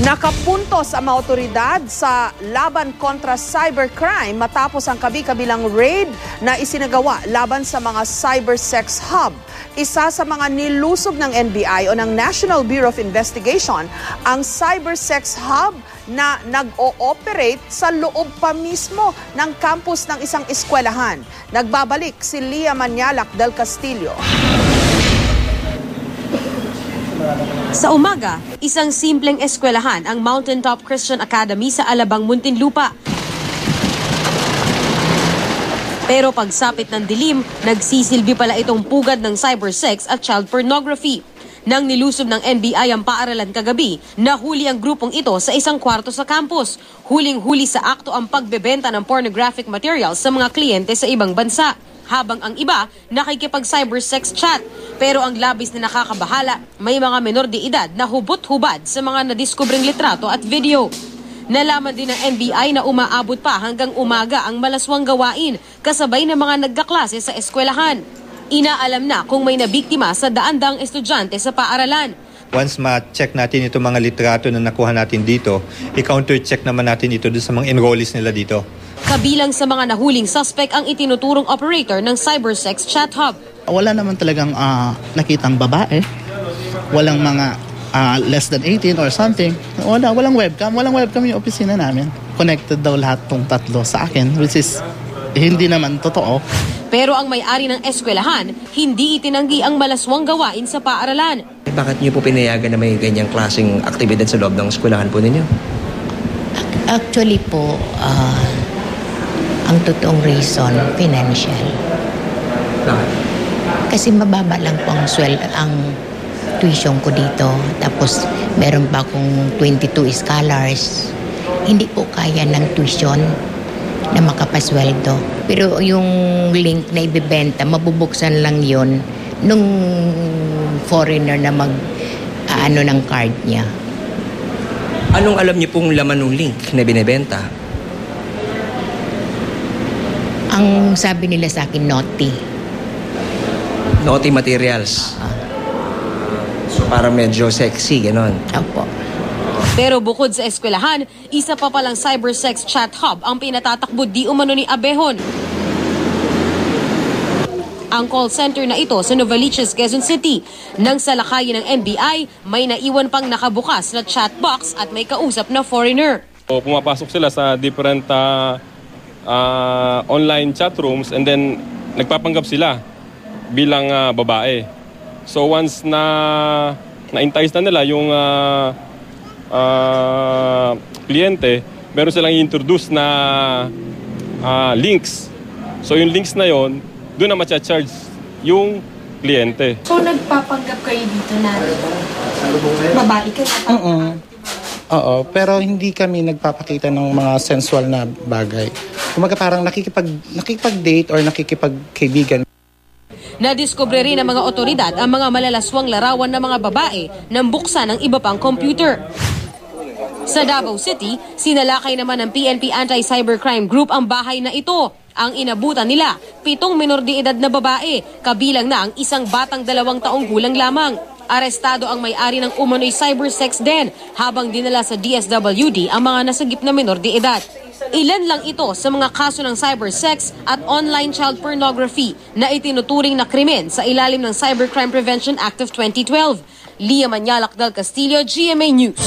Nakapuntos ang mga otoridad sa laban kontra cybercrime matapos ang kabi-kabilang raid na isinagawa laban sa mga cybersex hub. Isa sa mga nilusob ng NBI o ng National Bureau of Investigation ang cybersex hub na nag-ooperate sa loob pa mismo ng campus ng isang eskwelahan. Nagbabalik si Lia Manialac del Castillo. Sa umaga, isang simpleng eskwelahan ang Mountaintop Christian Academy sa Alabang, Muntinlupa. Pero pagsapit ng dilim, nagsisilbi pala itong pugad ng cybersex at child pornography. Nang nilusob ng NBI ang paaralan kagabi, nahuli ang grupong ito sa isang kwarto sa campus. Huling-huli sa akto ang pagbebenta ng pornographic materials sa mga kliyente sa ibang bansa. Habang ang iba nakikipag-cybersex chat. Pero ang labis na nakakabahala, may mga menor de edad na hubot-hubad sa mga nadiskubreng litrato at video. Nalaman din ng NBI na umaabot pa hanggang umaga ang malaswang gawain kasabay ng mga nagkaklase sa eskwelahan. Inaalam na kung may nabiktima sa daan-daang estudyante sa paaralan. Once ma-check natin itong mga litrato na nakuha natin dito, i-counter-check naman natin ito sa mga enrollees nila dito. Kabilang sa mga nahuling suspect ang itinuturong operator ng cybersex chat hub. Wala naman talagang nakitang babae. Walang mga less than 18 or something. Walang webcam. Walang webcam yung opisina namin. Connected daw lahat tong tatlo sa akin, which is hindi naman totoo. Pero ang may-ari ng eskwelahan, hindi itinanggi ang malaswang gawain sa paaralan. Bakit niyo po pinayagan na may ganyang klaseng aktibidad sa loob ng eskwelahan po ninyo? Actually po, ang totoong reason, financial. Kasi mababa lang po ang tuition ko dito. Tapos meron pa akong 22 scholars. Hindi po kaya ng tuition na makapasweldo. Pero yung link na ibibenta, mabubuksan lang yon nung foreigner na mag-ano ng card niya. Anong alam niyo pong laman ng link na binibenta? Ang sabi nila sa akin, naughty. Naughty materials. So parang medyo sexy, gano'n. Opo. Pero bukod sa eskwelahan, isa pa palang cybersex chat hub ang pinatatakbo di umano ni Abejón. Ang call center na ito sa Novaliches, Quezon City. Nang salakayin ng NBI, may naiwan pang nakabukas na chat box at may kausap na foreigner. Pumapasok sila sa different online chat rooms and then nagpapanggap sila bilang babae. So once na-entice na nila yung kliyente, meron silang i-introduce na links. So yung links na yon, doon na ma-charge yung kliyente. So nagpapanggap kayo dito na babae kayo? Oo, pero hindi kami nagpapakita ng mga sensual na bagay. Kumaga parang nakikipag-date or nakikipagkaibigan. Nadiskubre rin ng mga otoridad ang mga malalaswang larawan ng mga babae nang buksan ng iba pang computer. Sa Davao City, sinalakay naman ng PNP Anti-Cybercrime Group ang bahay na ito. Ang inabutan nila, 7 menor de edad na babae, kabilang na ang isang batang 2 taong gulang lamang. Arestado ang may-ari ng umano'y cybersex den habang dinala sa DSWD ang mga nasagip na menor de edad. Ilan lang ito sa mga kaso ng cybersex at online child pornography na itinuturing na krimen sa ilalim ng Cybercrime Prevention Act of 2012. Lia Manialac del Castillo, GMA News.